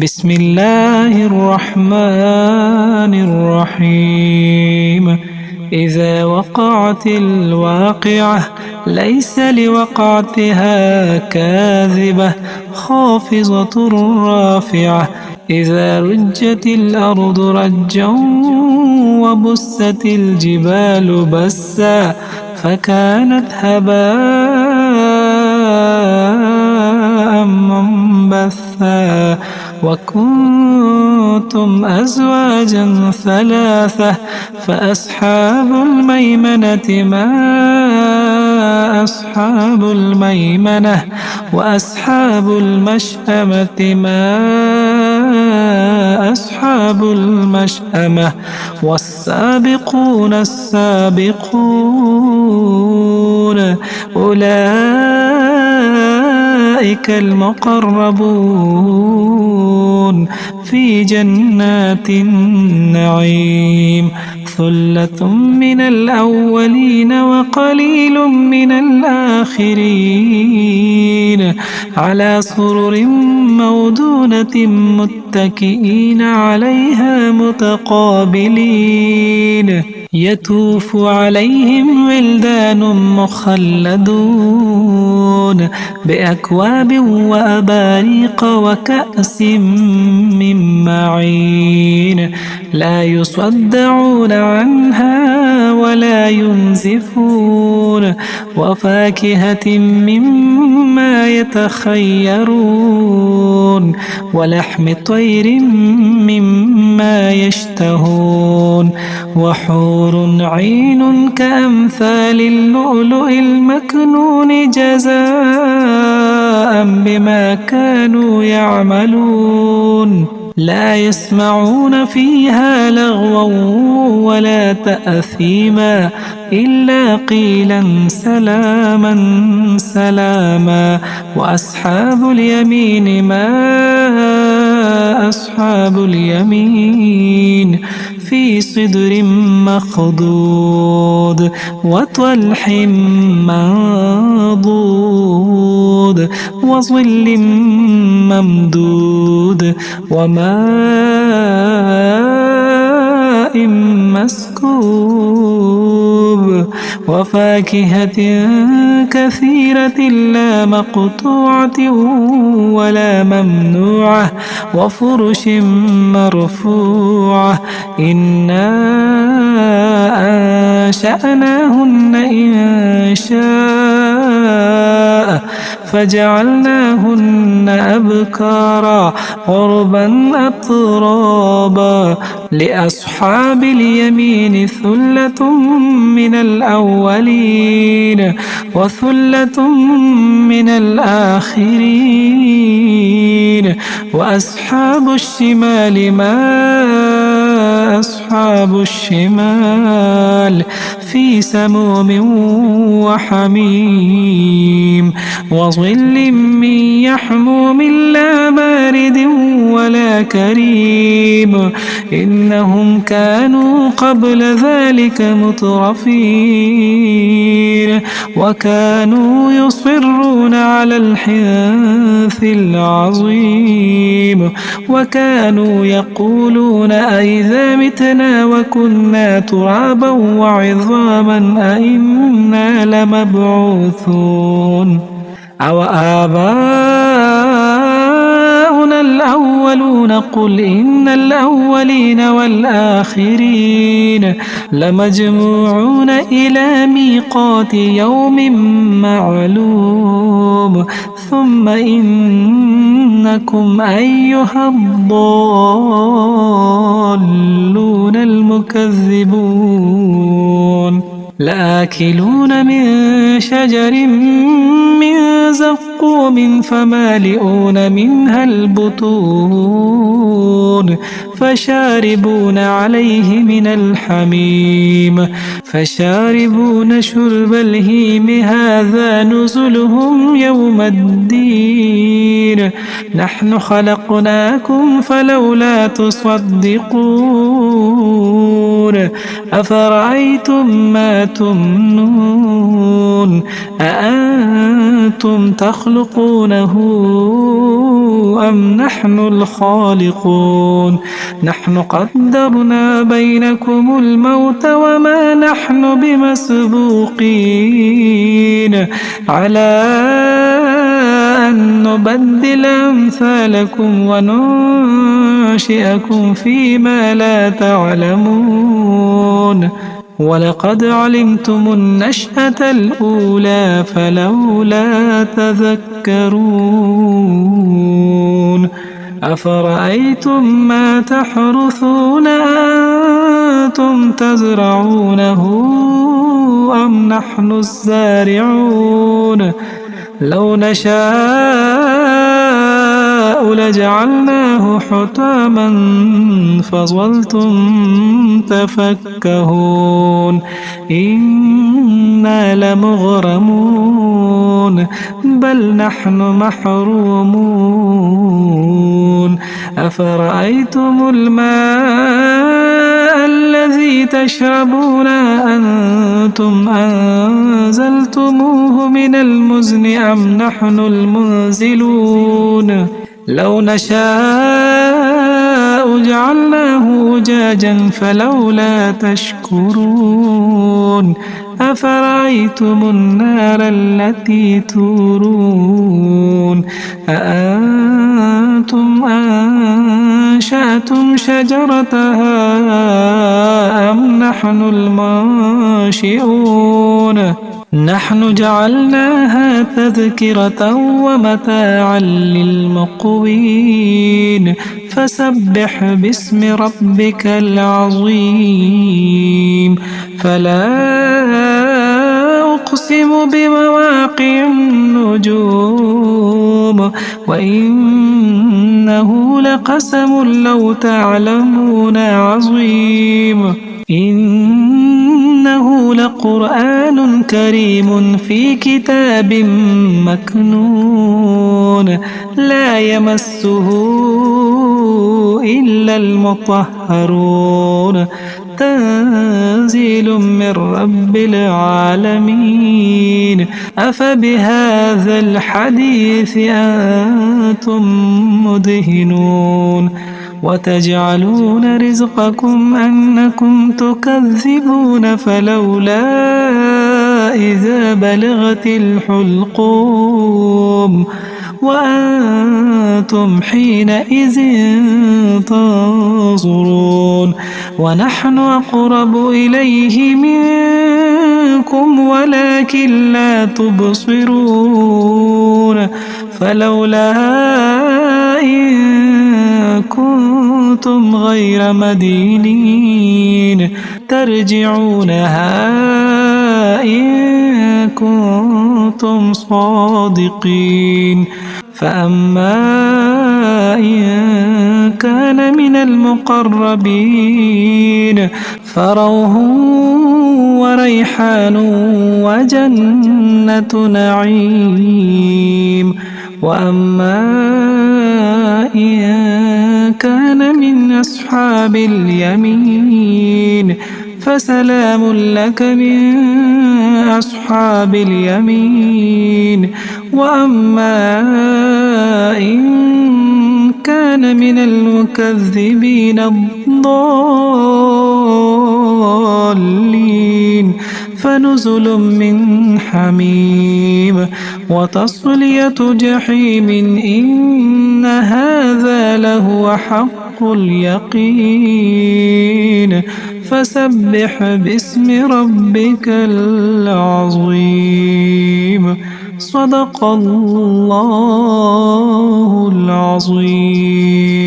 بسم الله الرحمن الرحيم. إذا وقعت الواقعة ليس لوقعتها كاذبة خافضة رافعة. إذا رجت الأرض رجا وبست الجبال بسا فكانت هباء منبثا. وكنتم أزواجا ثلاثة فأصحاب الميمنة ما أصحاب الميمنة وأصحاب المشأمة ما أصحاب المشأمة. والسابقون السابقون أولئك المقربون في جنات النعيم. ثلة من الأولين وقليل من الآخرين على سرر موضونة متكئين عليها متقابلين. يطوف عليهم ولدان مخلدون بأكواب وأباريق وكأس من معين لا يصدعون عنها ولا ينزفون. وفاكهة مما يتخيرون ولحم طير مما يشتهون. وحور عين كأمثال اللؤلؤ المكنون جزاء بما كانوا يعملون. لا يسمعون فيها لغوا ولا تأثيما إلا قيلا سلاما سلاما. وأصحاب اليمين ما أصحاب اليمين في صدر مخضود وطلح منضود وظل ممدود وماء مسكوب. وفاكهة كثيرة لا مقطوعة ولا ممنوعة وفرش مرفوعة. إنا أنشأناهن إنشاء فجعلناهن أبكارا عربا أترابا. لأصحاب اليمين ثلة من الأولين وثلة من الآخرين. وأصحاب الشمال ما أصحاب الشمال في سموم وحميم وظل من يحموم لا بارد ولا كريم. إنهم كانوا قبل ذلك مترفين وكانوا يصرون على الحنث العظيم وكانوا يقولون أئذا متنا وكنا ترابا وعظاما أئنا لمبعوثون أو آباؤنا الأولون. قل إن الأولين والآخرين لمجموعون إلى ميقات يوم معلوم. ثم إنكم أيها الضالون المكذبون لآكلون من شجر من زقوم فمالئون منها البطون فشاربون عليه من الحميم فشاربون شرب الهيم هذا نزلهم يوم الدين. نحن خلقناكم فلولا تصدقون أفرأيتم ما تمنون أأنتم تخلقونه أم نحن الخالقون نحن قدرنا بينكم الموت وما نحن بمسبوقين على أن نبدل أمثالكم وننشئكم فيما لا تعلمون ولقد علمتم النشأة الأولى فلولا تذكرون أفرأيتم ما تحرثون أنتم تزرعونه أم نحن الزارعون لو نشاء لجعلناه حطاما فظلتم تفكهون إنا لمغرمون بل نحن محرومون أفرأيتم الماء الذي تشربون أنتم أنزلتموه من المزن أم نحن المنزلون لو نشاء جعلناه أجاجا فلولا تشكرون أفرأيتم النار التي تورون أأنتم أنشأتم شجرتها أم نحن المنشئون نحن جعلناها تذكرة ومتاعا للمقوين فسبح باسم ربك العظيم فلا أقسم بمواقع النجوم وإنه لقسم لو تعلمون عظيم إنه لقرآن كريم في كتاب مكنون لا يمسه إلا المطهرون تنزيل من رب العالمين أفبهذا الحديث أنتم مدهنون وتجعلون رزقكم أنكم تكذبون فلولا إذا بلغت الحلقوم وأنتم حينئذ تنظرون ونحن أقرب إليه منكم ولكن لا تبصرون فلولا إن كنتم غير مدينين ترجعونها إن كنتم صادقين فأما إن كان من المقربين فروح وريحان وجنة نعيم وأما إن كان من أصحاب اليمين فسلام لك من أصحاب اليمين وأما إن كان من المكذبين الضالين فنزل من حميم وتصلية جحيم إن هذا لهو حق اليقين فسبح باسم ربك العظيم صدق الله العظيم.